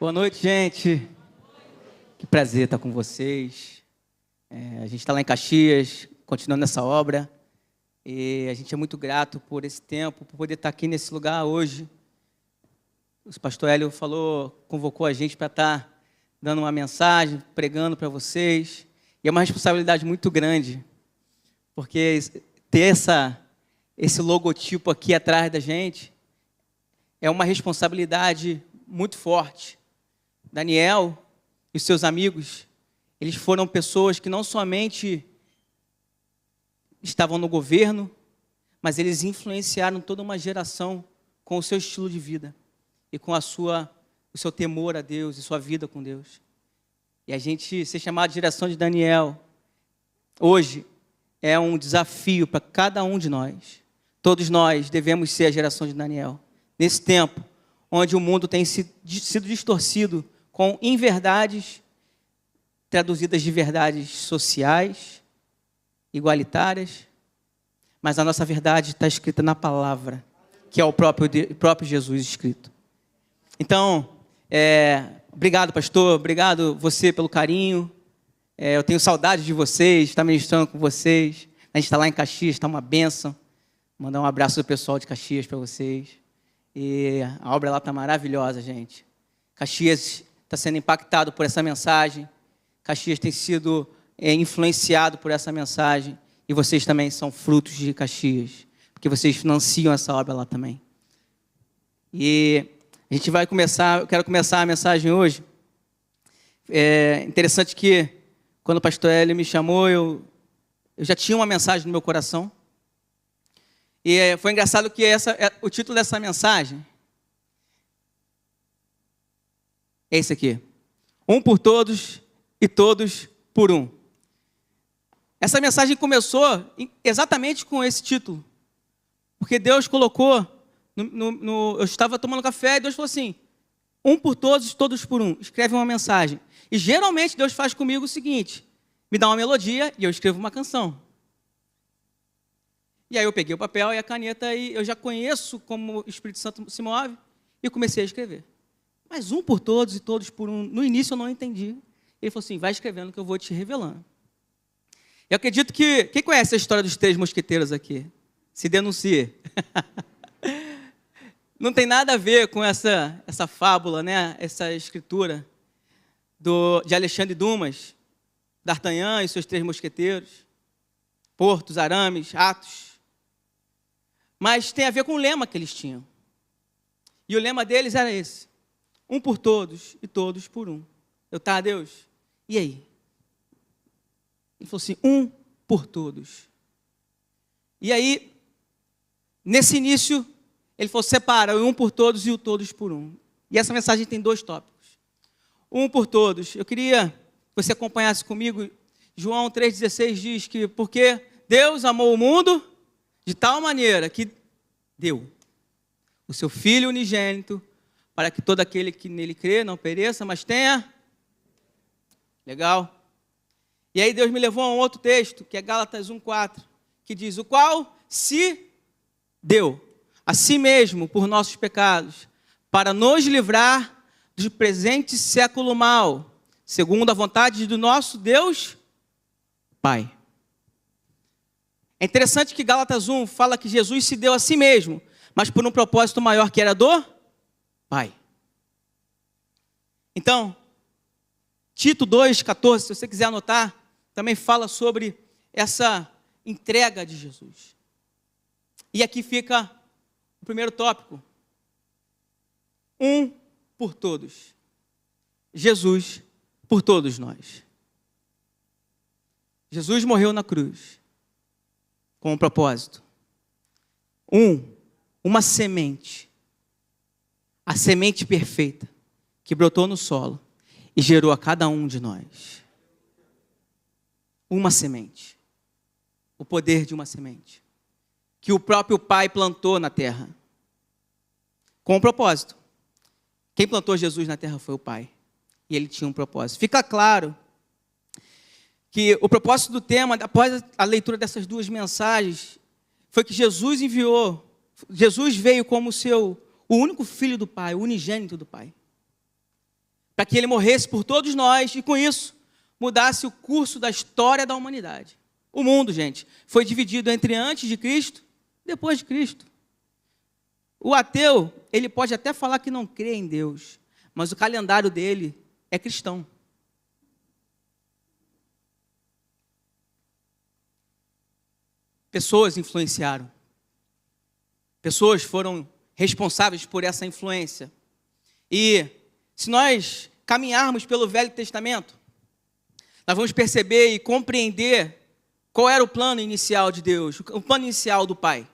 Boa noite, gente. Que prazer estar com vocês. A gente está lá em Caxias, continuando essa obra. E a gente é muito grato por esse tempo, por poder estar aqui nesse lugar hoje. O pastor Hélio convocou a gente para estar dando uma mensagem, pregando para vocês. E é uma responsabilidade muito grande, porque ter esse logotipo aqui atrás da gente é uma responsabilidade muito forte. Daniel e os seus amigos, eles foram pessoas que não somente estavam no governo, mas eles influenciaram toda uma geração com o seu estilo de vida e com o seu temor a Deus e sua vida com Deus. E a gente ser chamado de geração de Daniel, hoje, é um desafio para cada um de nós. Todos nós devemos ser a geração de Daniel. Nesse tempo, onde o mundo tem sido distorcido com inverdades, traduzidas de verdades sociais, igualitárias, mas a nossa verdade está escrita na palavra, que é o próprio Jesus escrito. Então, obrigado, pastor, obrigado você pelo carinho. Eu tenho saudade de vocês, estar ministrando com vocês. A gente está lá em Caxias, está uma bênção. Mandar um abraço do pessoal de Caxias para vocês. E a obra lá está maravilhosa, gente. Caxias está sendo impactado por essa mensagem. Caxias tem sido influenciado por essa mensagem. E vocês também são frutos de Caxias, porque vocês financiam essa obra lá também. E a gente vai começar, eu quero começar a mensagem hoje. É interessante que, quando o pastor Hélio me chamou, eu já tinha uma mensagem no meu coração. E foi engraçado que o título dessa mensagem é esse aqui: Um por todos e todos por um. Essa mensagem começou exatamente com esse título, porque Deus colocou, eu estava tomando café e Deus falou assim: um por todos e todos por um. Escreve uma mensagem. E geralmente Deus faz comigo o seguinte: me dá uma melodia e eu escrevo uma canção. E aí eu peguei o papel e a caneta e eu já conheço como o Espírito Santo se move e comecei a escrever. Mas um por todos e todos por um, no início eu não entendi. Ele falou assim: vai escrevendo que eu vou te revelando. Eu acredito que, quem conhece a história dos 3 mosqueteiros aqui? Se denuncie. Não tem nada a ver com essa fábula, né? Essa escritura de Alexandre Dumas, D'Artagnan e seus 3 mosqueteiros, Portos, Arames, Athos. Mas tem a ver com o lema que eles tinham. E o lema deles era esse: um por todos e todos por um. Deus, e aí? Ele falou assim: um por todos. E aí, nesse início, ele falou: separa o um por todos e o todos por um. E essa mensagem tem 2 tópicos. Um por todos. Eu queria que você acompanhasse comigo. João 3,16 diz que porque Deus amou o mundo de tal maneira que deu o seu Filho unigênito, para que todo aquele que nele crê não pereça, mas tenha... Legal? E aí Deus me levou a um outro texto, que é Gálatas 1,4, que diz: o qual se deu a si mesmo por nossos pecados, para nos livrar do presente século mau, segundo a vontade do nosso Deus Pai. É interessante que Gálatas 1 fala que Jesus se deu a si mesmo, mas por um propósito maior, que era do Pai. Então, Tito 2,14, se você quiser anotar, também fala sobre essa entrega de Jesus. E aqui fica o primeiro tópico: um por todos. Jesus por todos nós. Jesus morreu na cruz com um propósito. Uma semente. A semente perfeita que brotou no solo e gerou a cada um de nós. Uma semente. O poder de uma semente. Que o próprio Pai plantou na terra. Com um propósito. Quem plantou Jesus na terra foi o Pai. E ele tinha um propósito. Fica claro que o propósito do tema, após a leitura dessas 2 mensagens, foi que Jesus veio como o único filho do Pai, o unigênito do Pai. para que ele morresse por todos nós e, com isso, mudasse o curso da história da humanidade. O mundo, gente, foi dividido entre antes de Cristo e depois de Cristo. O ateu, ele pode até falar que não crê em Deus, mas o calendário dele é cristão. Pessoas influenciaram. Pessoas foram responsáveis por essa influência. E se nós caminharmos pelo Velho Testamento, nós vamos perceber e compreender qual era o plano inicial de Deus, o plano inicial do Pai.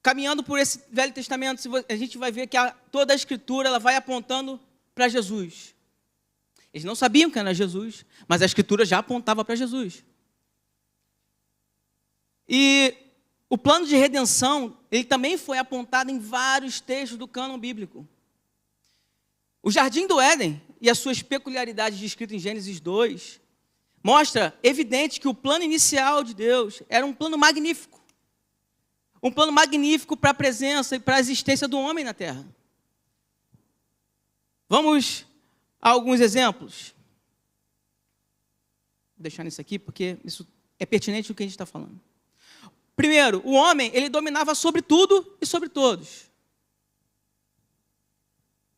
Caminhando por esse Velho Testamento, a gente vai ver que toda a Escritura ela vai apontando para Jesus. Eles não sabiam que era Jesus, mas a Escritura já apontava para Jesus. E o plano de redenção, ele também foi apontado em vários textos do cânon bíblico. O Jardim do Éden e as suas peculiaridades descritas em Gênesis 2 mostra evidente que o plano inicial de Deus era um plano magnífico. Um plano magnífico para a presença e para a existência do homem na terra. Vamos a alguns exemplos. Vou deixar nisso aqui porque isso é pertinente do que a gente está falando. Primeiro, o homem, ele dominava sobre tudo e sobre todos.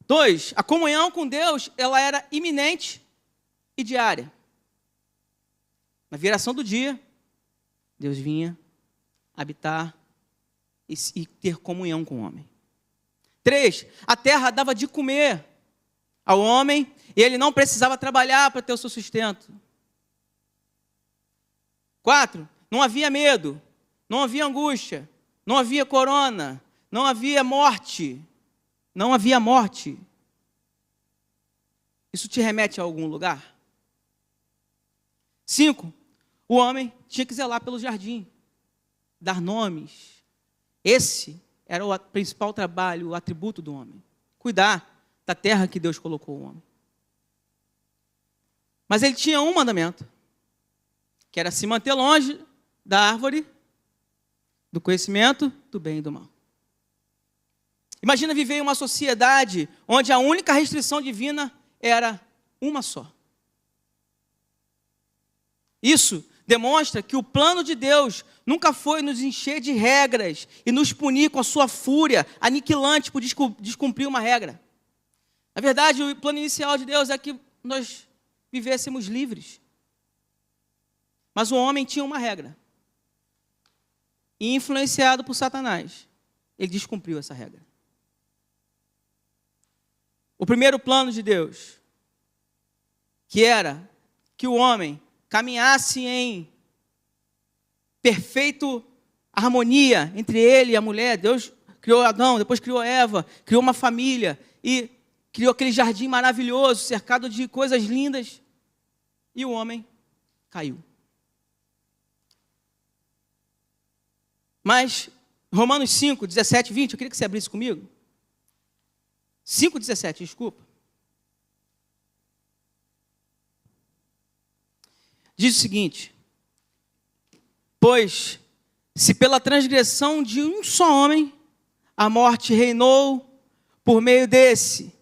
2, a comunhão com Deus, ela era iminente e diária. Na viração do dia, Deus vinha habitar e ter comunhão com o homem. 3, a terra dava de comer ao homem e ele não precisava trabalhar para ter o seu sustento. 4, não havia medo, não havia angústia, não havia corona, não havia morte. Não havia morte. Isso te remete a algum lugar? 5, o homem tinha que zelar pelo jardim, dar nomes. Esse era o principal trabalho, o atributo do homem. Cuidar da terra que Deus colocou o homem. Mas ele tinha um mandamento, que era se manter longe da árvore do conhecimento do bem e do mal. Imagina viver em uma sociedade onde a única restrição divina era uma só. Isso demonstra que o plano de Deus nunca foi nos encher de regras e nos punir com a sua fúria aniquilante por descumprir uma regra. Na verdade, o plano inicial de Deus é que nós vivêssemos livres. Mas o homem tinha uma regra. E influenciado por Satanás, ele descumpriu essa regra. O primeiro plano de Deus, que era que o homem caminhasse em perfeita harmonia entre ele e a mulher. Deus criou Adão, depois criou Eva, criou uma família e criou aquele jardim maravilhoso, cercado de coisas lindas. E o homem caiu. Mas Romanos 5, 17 e 20, eu queria que você abrisse comigo. 5,17, desculpa. Diz o seguinte: pois, se pela transgressão de um só homem, a morte reinou por meio desse,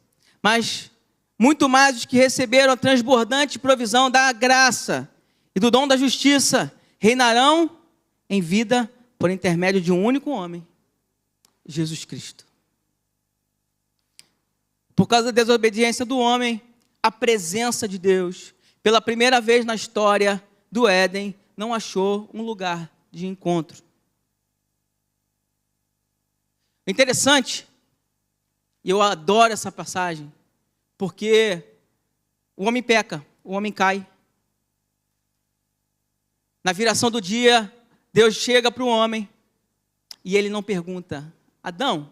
mas muito mais os que receberam a transbordante provisão da graça e do dom da justiça, reinarão em vida por intermédio de um único homem, Jesus Cristo. Por causa da desobediência do homem, a presença de Deus, pela primeira vez na história do Éden, não achou um lugar de encontro. Interessante, e eu adoro essa passagem, porque o homem peca, o homem cai. Na viração do dia, Deus chega para o homem e ele não pergunta: Adão,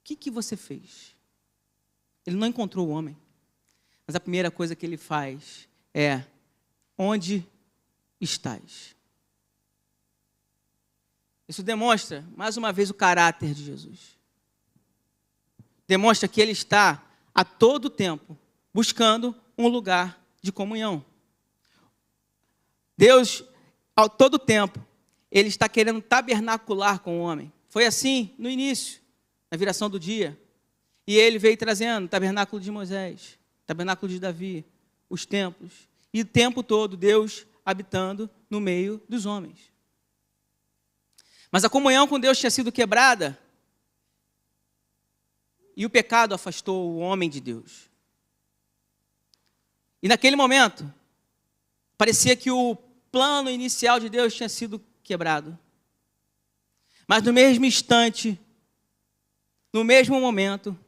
o que você fez? Ele não encontrou o homem. Mas a primeira coisa que ele faz é: onde estás? Isso demonstra, mais uma vez, o caráter de Jesus. Demonstra que ele está, a todo tempo, buscando um lugar de comunhão. Deus, a todo tempo, ele está querendo tabernacular com o homem. Foi assim no início, na viração do dia. E ele veio trazendo o tabernáculo de Moisés, o tabernáculo de Davi, os templos. E o tempo todo Deus habitando no meio dos homens. Mas a comunhão com Deus tinha sido quebrada e o pecado afastou o homem de Deus. E naquele momento, parecia que o plano inicial de Deus tinha sido quebrado. Mas no mesmo instante, no mesmo momento,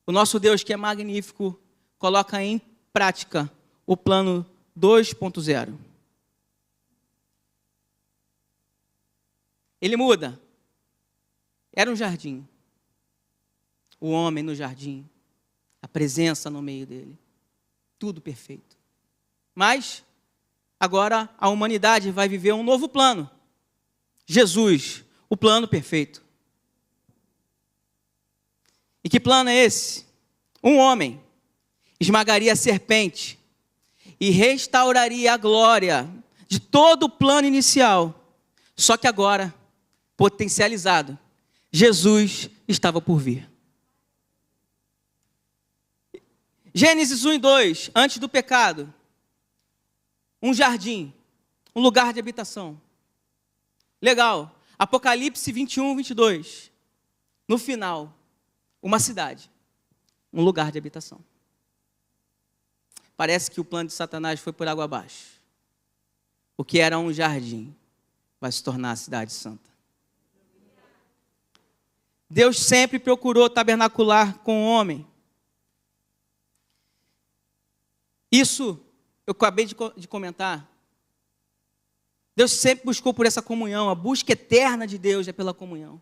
o nosso Deus, que é magnífico, coloca em prática o plano 2.0. Ele muda. Era um jardim. O homem no jardim. A presença no meio dele. Tudo perfeito. Mas, agora, a humanidade vai viver um novo plano. Jesus, o plano perfeito. E que plano é esse? Um homem esmagaria a serpente e restauraria a glória de todo o plano inicial. Só que agora, potencializado, Jesus estava por vir. Gênesis 1 e 2, antes do pecado, um jardim, um lugar de habitação. Legal. Apocalipse 21, 22, no final, uma cidade, um lugar de habitação. Parece que o plano de Satanás foi por água abaixo. O que era um jardim vai se tornar a cidade santa. Deus sempre procurou tabernacular com o homem. Isso, eu acabei de comentar. Deus sempre buscou por essa comunhão. A busca eterna de Deus é pela comunhão.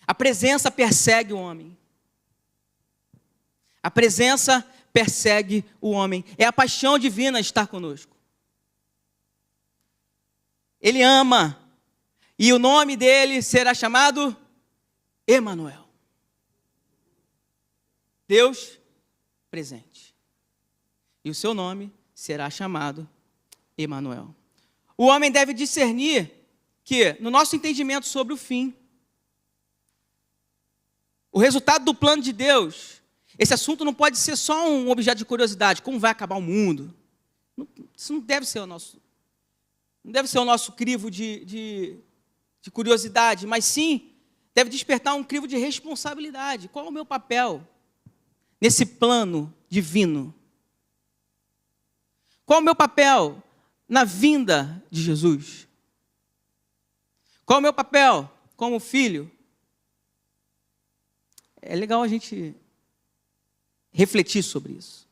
A presença persegue o homem. A presença persegue o homem. É a paixão divina estar conosco. Ele ama. E o nome dele será chamado Emanuel. Deus presente. E o seu nome será chamado Emanuel. O homem deve discernir que, no nosso entendimento sobre o fim, o resultado do plano de Deus, esse assunto não pode ser só um objeto de curiosidade, como vai acabar o mundo. Isso não deve ser o nosso crivo de curiosidade, mas sim deve despertar um crivo de responsabilidade. Qual é o meu papel nesse plano divino? Qual é o meu papel na vinda de Jesus? Qual é o meu papel como filho? É legal a gente refletir sobre isso.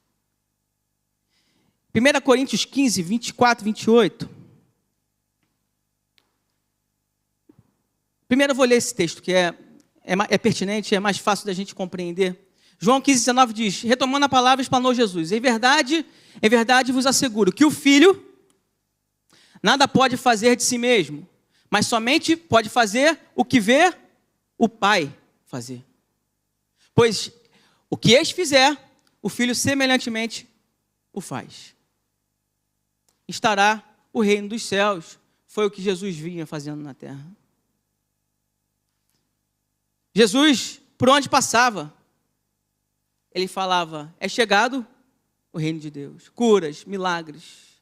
1 Coríntios 15, 24, 28. Primeiro eu vou ler esse texto, que é pertinente, é mais fácil da gente compreender. João 15, 19 diz, retomando a palavra, explanou Jesus. Em verdade vos asseguro que o Filho nada pode fazer de si mesmo, mas somente pode fazer o que vê o Pai fazer. Pois o que este fizer, o Filho semelhantemente o faz. Estará o reino dos céus. Foi o que Jesus vinha fazendo na terra. Jesus, por onde passava, ele falava, é chegado o reino de Deus. Curas, milagres,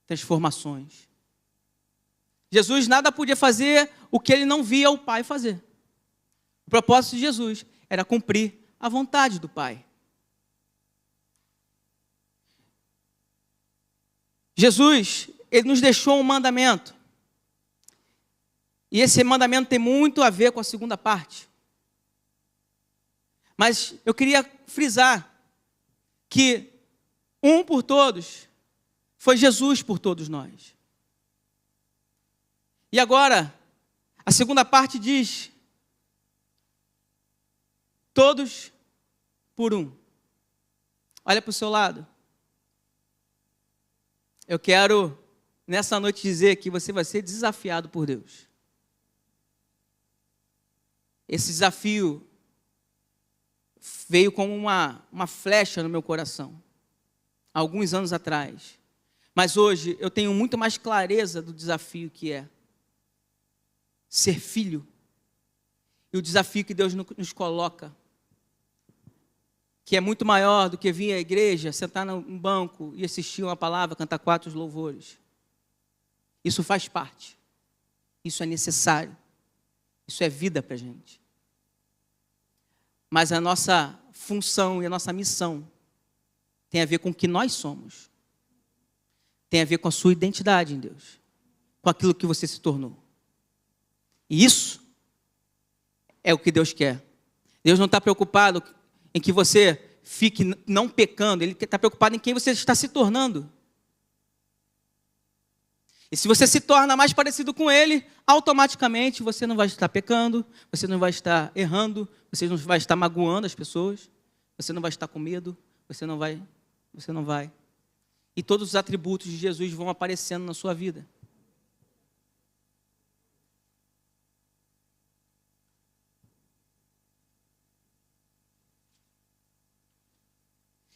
transformações. Jesus nada podia fazer o que ele não via o Pai fazer. O propósito de Jesus era cumprir a vontade do Pai. Jesus, ele nos deixou um mandamento. E esse mandamento tem muito a ver com a segunda parte. Mas eu queria frisar que um por todos foi Jesus por todos nós. E agora, a segunda parte diz, todos por um. Olha para o seu lado. Eu quero, nessa noite, dizer que você vai ser desafiado por Deus. Esse desafio veio como uma flecha no meu coração, há alguns anos atrás. Mas hoje eu tenho muito mais clareza do desafio que é ser filho. E o desafio que Deus nos coloca que é muito maior do que vir à igreja, sentar num banco e assistir uma palavra, cantar 4 louvores. Isso faz parte. Isso é necessário. Isso é vida para a gente. Mas a nossa função e a nossa missão tem a ver com o que nós somos. Tem a ver com a sua identidade em Deus. Com aquilo que você se tornou. E isso é o que Deus quer. Deus não está preocupado em que você fique não pecando. Ele está preocupado em quem você está se tornando. E se você se torna mais parecido com Ele, automaticamente você não vai estar pecando, você não vai estar errando, você não vai estar magoando as pessoas, você não vai estar com medo, você não vai. E todos os atributos de Jesus vão aparecendo na sua vida.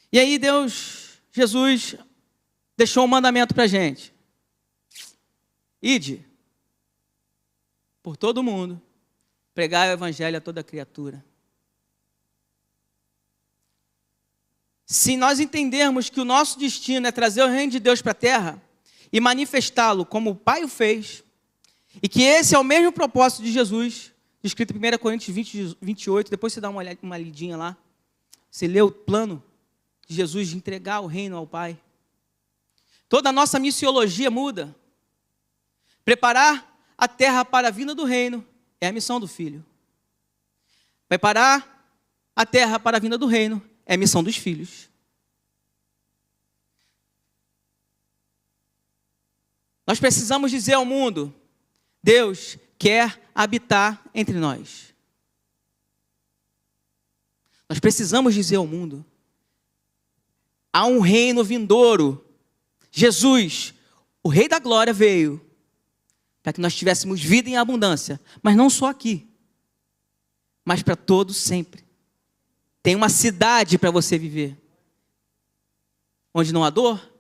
E aí Jesus deixou um mandamento para a gente. Ide por todo mundo, pregai o evangelho a toda criatura. Se nós entendermos que o nosso destino é trazer o reino de Deus para a terra e manifestá-lo como o Pai o fez, e que esse é o mesmo propósito de Jesus, descrito em 1 Coríntios 28, depois você dá uma lidinha lá, você lê o plano de Jesus de entregar o reino ao Pai. Toda a nossa missiologia muda. Preparar a terra para a vinda do reino é a missão do Filho. Preparar a terra para a vinda do reino é a missão dos filhos. Nós precisamos dizer ao mundo: Deus quer habitar entre nós. Nós precisamos dizer ao mundo: há um reino vindouro. Jesus, o Rei da Glória, veio para que nós tivéssemos vida em abundância, mas não só aqui, mas para todos sempre. Tem uma cidade para você viver, onde não há dor,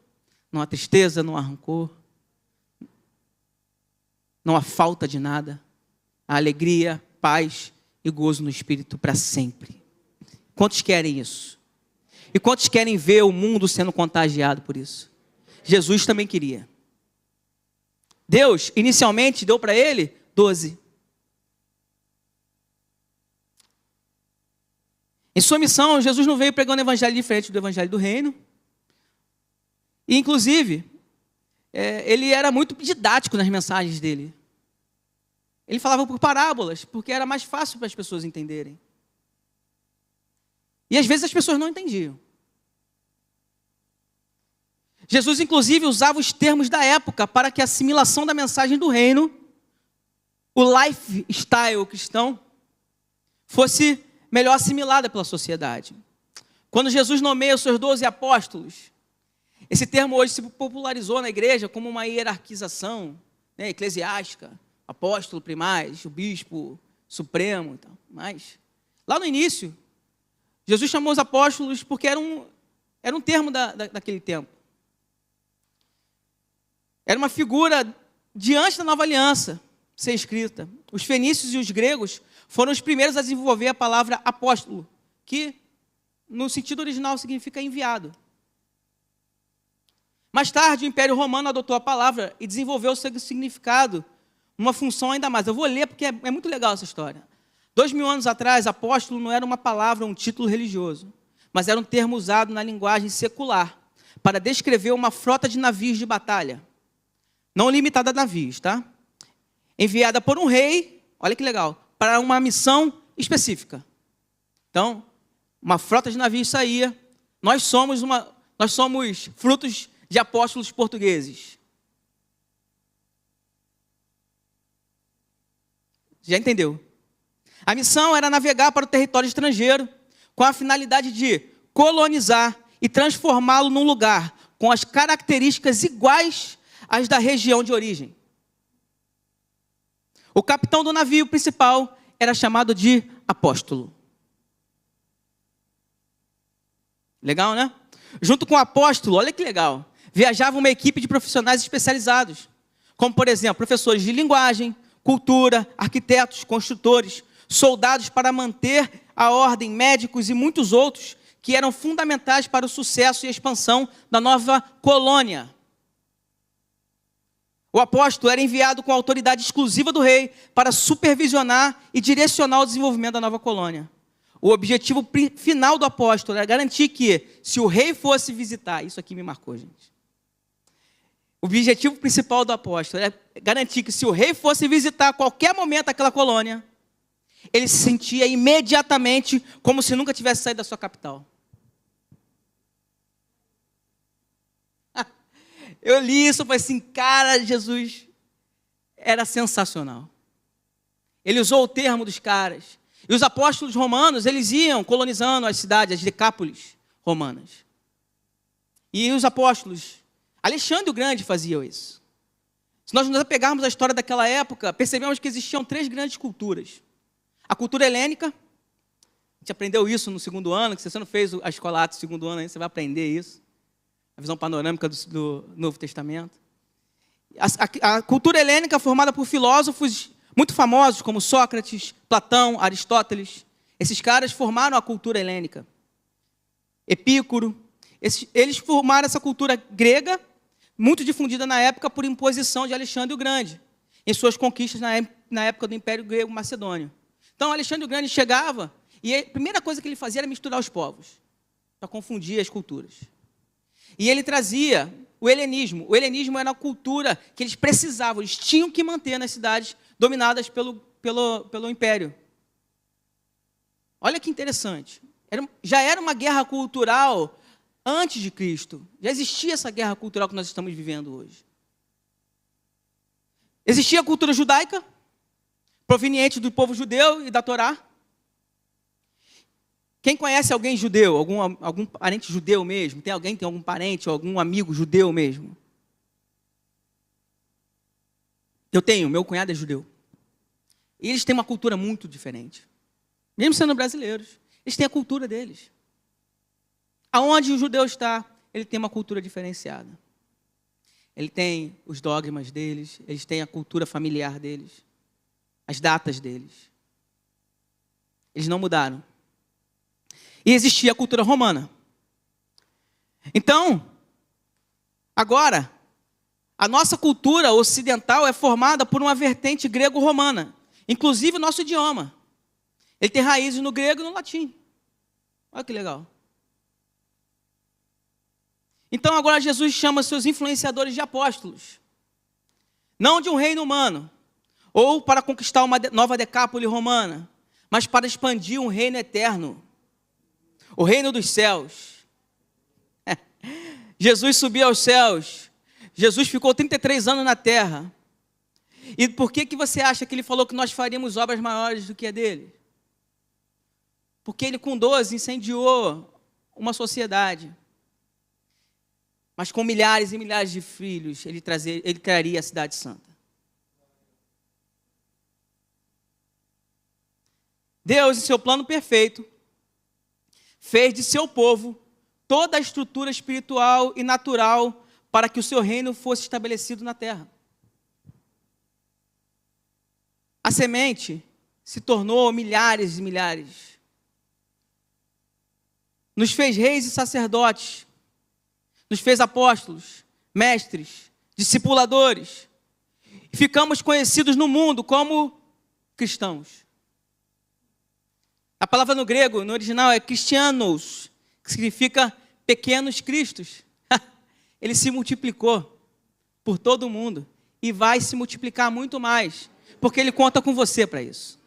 não há tristeza, não há rancor, não há falta de nada, há alegria, paz e gozo no Espírito para sempre. Quantos querem isso? E quantos querem ver o mundo sendo contagiado por isso? Jesus também queria. Deus, inicialmente, deu para ele 12. Em sua missão, Jesus não veio pregando o evangelho diferente do evangelho do reino. E, inclusive, ele era muito didático nas mensagens dele. Ele falava por parábolas, porque era mais fácil para as pessoas entenderem. E, às vezes, as pessoas não entendiam. Jesus, inclusive, usava os termos da época para que a assimilação da mensagem do reino, o lifestyle cristão, fosse melhor assimilada pela sociedade. Quando Jesus nomeia os seus 12 apóstolos, esse termo hoje se popularizou na igreja como uma hierarquização, né, eclesiástica, apóstolo primaz, o bispo supremo e tal. Mas, lá no início, Jesus chamou os apóstolos porque era um termo daquele tempo. Era uma figura diante da nova aliança ser escrita. Os fenícios e os gregos foram os primeiros a desenvolver a palavra apóstolo, que no sentido original significa enviado. Mais tarde, o Império Romano adotou a palavra e desenvolveu o seu significado, uma função ainda mais. Eu vou ler porque é muito legal essa história. 2000 anos atrás, apóstolo não era uma palavra, um título religioso, mas era um termo usado na linguagem secular para descrever uma frota de navios de batalha. Não limitada a navios, tá? Enviada por um rei, olha que legal, para uma missão específica. Então, uma frota de navios saía. Nós somos frutos de apóstolos portugueses. Já entendeu? A missão era navegar para o território estrangeiro com a finalidade de colonizar e transformá-lo num lugar com as características iguais às da região de origem. O capitão do navio principal era chamado de apóstolo. Legal, né? Junto com o apóstolo, olha que legal, viajava uma equipe de profissionais especializados, como, por exemplo, professores de linguagem, cultura, arquitetos, construtores, soldados para manter a ordem, médicos e muitos outros que eram fundamentais para o sucesso e a expansão da nova colônia. O apóstolo era enviado com a autoridade exclusiva do rei para supervisionar e direcionar o desenvolvimento da nova colônia. O objetivo final do apóstolo era garantir que, se o rei fosse visitar, isso aqui me marcou, gente. O objetivo principal do apóstolo era garantir que, se o rei fosse visitar a qualquer momento aquela colônia, ele se sentia imediatamente como se nunca tivesse saído da sua capital. Eu li isso e falei assim, cara, Jesus era sensacional. Ele usou o termo dos caras. E os apóstolos romanos, eles iam colonizando as cidades, as decápolis romanas. E os apóstolos, Alexandre o Grande fazia isso. Se nós nos apegarmos à história daquela época, percebemos que existiam 3 grandes culturas. A cultura helênica, a gente aprendeu isso no 2º ano, que se você não fez a escola Atos do 2º ano, aí você vai aprender isso. A visão panorâmica do Novo Testamento. A cultura helênica formada por filósofos muito famosos, como Sócrates, Platão, Aristóteles. Esses caras formaram a cultura helênica. Epícoro. Eles formaram essa cultura grega, muito difundida na época por imposição de Alexandre o Grande, em suas conquistas na época do Império Grego Macedônio. Então, Alexandre o Grande chegava e a primeira coisa que ele fazia era misturar os povos, para confundir as culturas. E ele trazia o helenismo. O helenismo era a cultura que eles precisavam, eles tinham que manter nas cidades dominadas pelo Império. Olha que interessante. Já era uma guerra cultural antes de Cristo. Já existia essa guerra cultural que nós estamos vivendo hoje. Existia a cultura judaica, proveniente do povo judeu e da Torá. Quem conhece alguém judeu, algum parente judeu mesmo? Tem algum parente ou algum amigo judeu mesmo? Eu tenho, meu cunhado é judeu. E eles têm uma cultura muito diferente. Mesmo sendo brasileiros, eles têm a cultura deles. Aonde o judeu está, ele tem uma cultura diferenciada. Ele tem os dogmas deles, eles têm a cultura familiar deles, as datas deles. Eles não mudaram. E existia a cultura romana. Então, agora, a nossa cultura ocidental é formada por uma vertente grego-romana. Inclusive o nosso idioma. Ele tem raízes no grego e no latim. Olha que legal. Então agora Jesus chama seus influenciadores de apóstolos. Não de um reino humano, ou para conquistar uma nova decápole romana, mas para expandir um reino eterno. O reino dos céus. Jesus subiu aos céus. Jesus ficou 33 anos na terra. E por que você acha que ele falou que nós faríamos obras maiores do que a dele? Porque ele com 12 incendiou uma sociedade. Mas com milhares e milhares de filhos, ele traria a cidade santa. Deus, em seu plano perfeito, fez de seu povo toda a estrutura espiritual e natural para que o seu reino fosse estabelecido na terra. A semente se tornou milhares e milhares. Nos fez reis e sacerdotes. Nos fez apóstolos, mestres, discipuladores. E ficamos conhecidos no mundo como cristãos. A palavra no grego, no original, é Christianos, que significa pequenos cristos. Ele se multiplicou por todo o mundo e vai se multiplicar muito mais, porque ele conta com você para isso.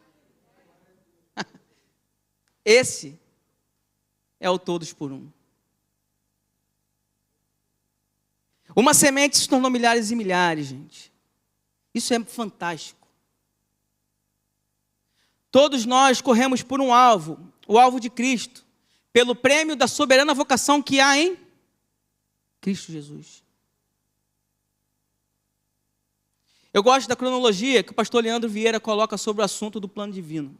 Esse é o todos por um. Uma semente se tornou milhares e milhares, gente. Isso é fantástico. Todos nós corremos por um alvo, o alvo de Cristo, pelo prêmio da soberana vocação que há em Cristo Jesus. Eu gosto da cronologia que o pastor Leandro Vieira coloca sobre o assunto do plano divino.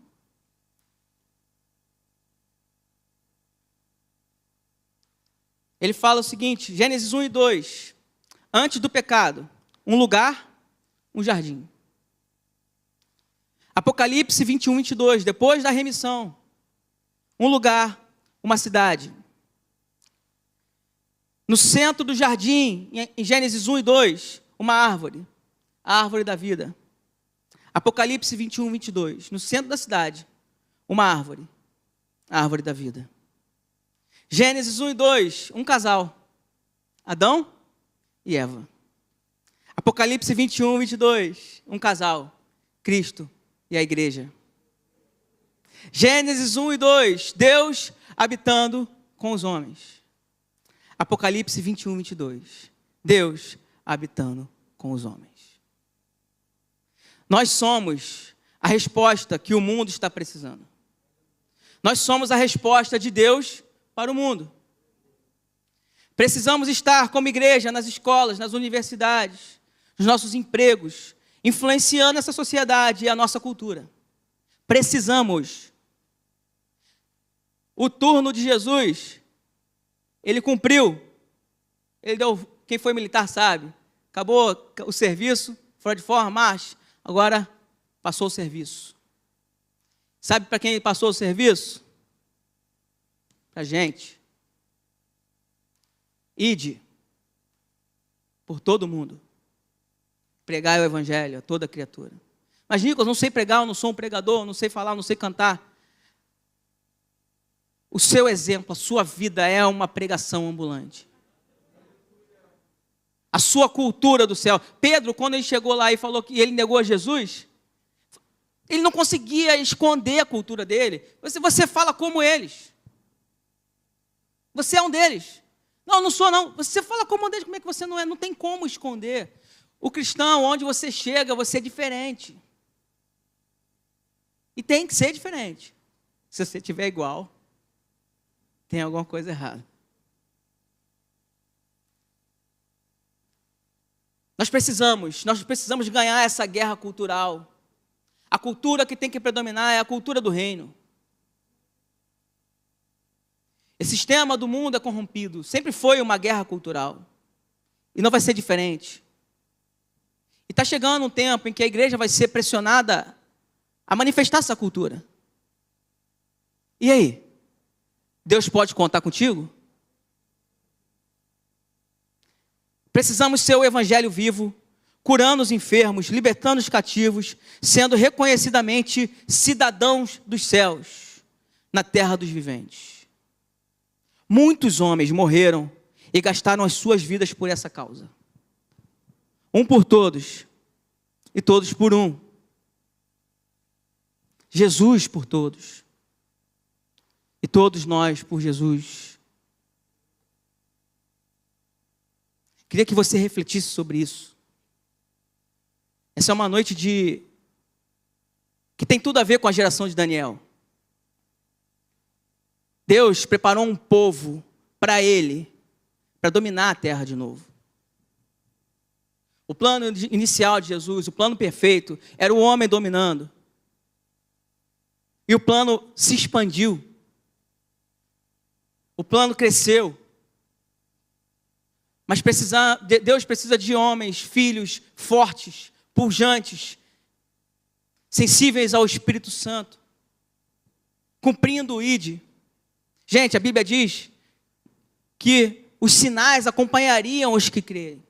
Ele fala o seguinte, Gênesis 1 e 2. Antes do pecado, um lugar, um jardim. Apocalipse 21, 22. Depois da remissão, um lugar, uma cidade. No centro do jardim, em Gênesis 1 e 2, uma árvore, a árvore da vida. Apocalipse 21, 22, no centro da cidade, uma árvore, a árvore da vida. Gênesis 1 e 2, um casal, Adão e Eva. Apocalipse 21, 22, um casal, Cristo e a igreja. Gênesis 1 e 2, Deus habitando com os homens. Apocalipse 21, 22, Deus habitando com os homens. Nós somos a resposta que o mundo está precisando. Nós somos a resposta de Deus para o mundo. Precisamos estar como igreja nas escolas, nas universidades, nos nossos empregos, influenciando essa sociedade e a nossa cultura. Precisamos. O turno de Jesus, ele cumpriu. Ele deu, quem foi militar sabe, acabou o serviço, fora de forma, marcha, agora passou o serviço. Sabe para quem ele passou o serviço? Para a gente. Ide por todo mundo. Pregai o evangelho a toda criatura. Mas, Nicolas, não sei pregar, eu não sou um pregador, eu não sei falar, eu não sei cantar. O seu exemplo, a sua vida é uma pregação ambulante. A sua cultura do céu. Pedro, quando ele chegou lá e falou que ele negou a Jesus, ele não conseguia esconder a cultura dele. Você fala como eles. Você é um deles. Não, não sou não. Você fala como um deles, como é que você não é? Não tem como esconder. O cristão, onde você chega, você é diferente. E tem que ser diferente. Se você tiver igual, tem alguma coisa errada. Nós precisamos ganhar essa guerra cultural. A cultura que tem que predominar é a cultura do reino. Esse sistema do mundo é corrompido. Sempre foi uma guerra cultural. E não vai ser diferente. E está chegando um tempo em que a igreja vai ser pressionada a manifestar essa cultura. E aí? Deus pode contar contigo? Precisamos ser o evangelho vivo, curando os enfermos, libertando os cativos, sendo reconhecidamente cidadãos dos céus, na terra dos viventes. Muitos homens morreram e gastaram as suas vidas por essa causa. Um por todos e todos por um. Jesus por todos e todos nós por Jesus. Queria que você refletisse sobre isso. Essa é uma noite que tem tudo a ver com a geração de Daniel. Deus preparou um povo para ele, para dominar a terra de novo. O plano inicial de Jesus, o plano perfeito, era o homem dominando. E o plano se expandiu. O plano cresceu. Mas Deus precisa de homens, filhos fortes, pujantes, sensíveis ao Espírito Santo, cumprindo o ID. Gente, a Bíblia diz que os sinais acompanhariam os que crerem.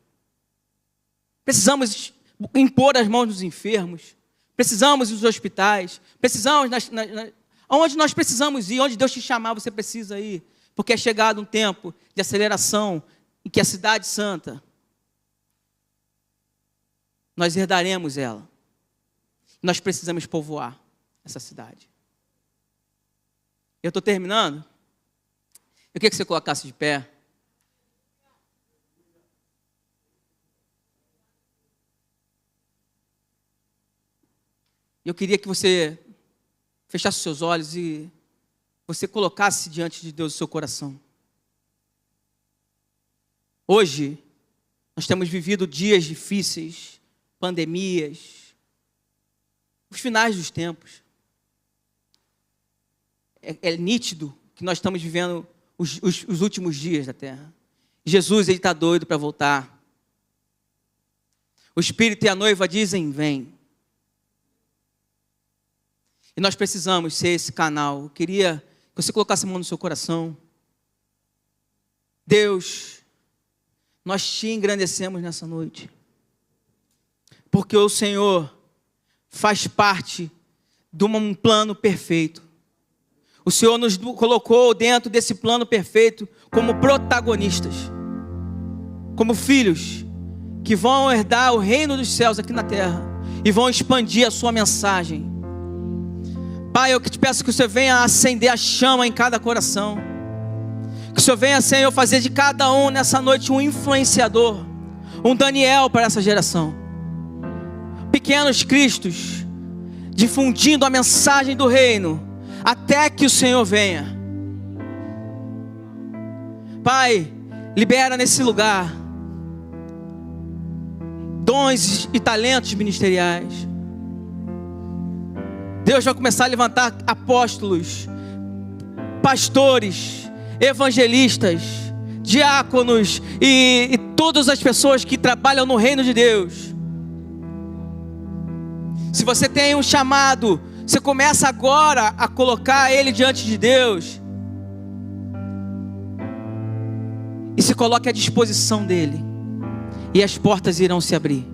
Precisamos impor as mãos nos enfermos, precisamos ir nos hospitais, precisamos, onde nós precisamos ir, onde Deus te chamar, você precisa ir, porque é chegado um tempo de aceleração, em que a cidade santa, nós herdaremos ela. Nós precisamos povoar essa cidade. Eu estou terminando. Eu queria que você colocasse de pé. Eu queria que você fechasse os seus olhos e você colocasse diante de Deus o seu coração. Hoje, nós temos vivido dias difíceis, pandemias, os finais dos tempos. É nítido que nós estamos vivendo os últimos dias da terra. Jesus, ele está doido para voltar. O Espírito e a noiva dizem, vem. E nós precisamos ser esse canal. Eu queria que você colocasse a mão no seu coração. Deus nós te engrandecemos nessa noite. Porque o Senhor faz parte de um plano perfeito. O Senhor nos colocou dentro desse plano perfeito como protagonistas, como filhos que vão herdar o reino dos céus aqui na terra e vão expandir a sua mensagem. Pai, eu te peço que o Senhor venha acender a chama em cada coração, que o Senhor venha, Senhor, fazer de cada um nessa noite um influenciador, um Daniel para essa geração, pequenos cristos, difundindo a mensagem do reino, até que o Senhor venha. Pai, libera nesse lugar dons e talentos ministeriais. Deus vai começar a levantar apóstolos, pastores, evangelistas, diáconos e todas as pessoas que trabalham no reino de Deus. Se você tem um chamado, você começa agora a colocar ele diante de Deus e se coloque à disposição dele, e as portas irão se abrir.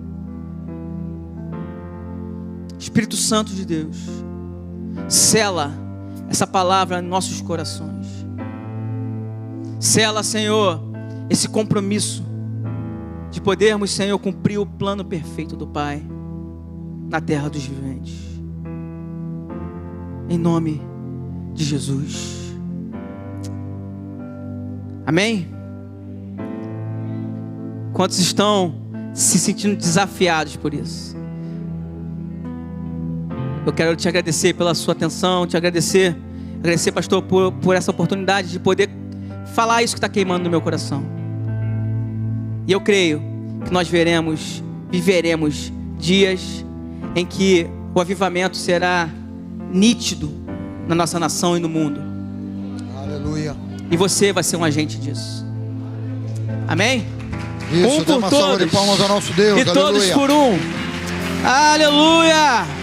Espírito Santo de Deus, sela essa palavra em nossos corações. Sela, Senhor, esse compromisso de podermos, Senhor, cumprir o plano perfeito do Pai na terra dos viventes. Em nome de Jesus. Amém? Quantos estão se sentindo desafiados por isso? Eu quero te agradecer pela sua atenção, te agradecer, pastor, por essa oportunidade de poder falar isso que está queimando no meu coração. E eu creio que nós viveremos dias em que o avivamento será nítido na nossa nação e no mundo. Aleluia. E você vai ser um agente disso. Amém? Isso, um por todos, de palmas ao nosso Deus. e aleluia. Todos por um. Aleluia.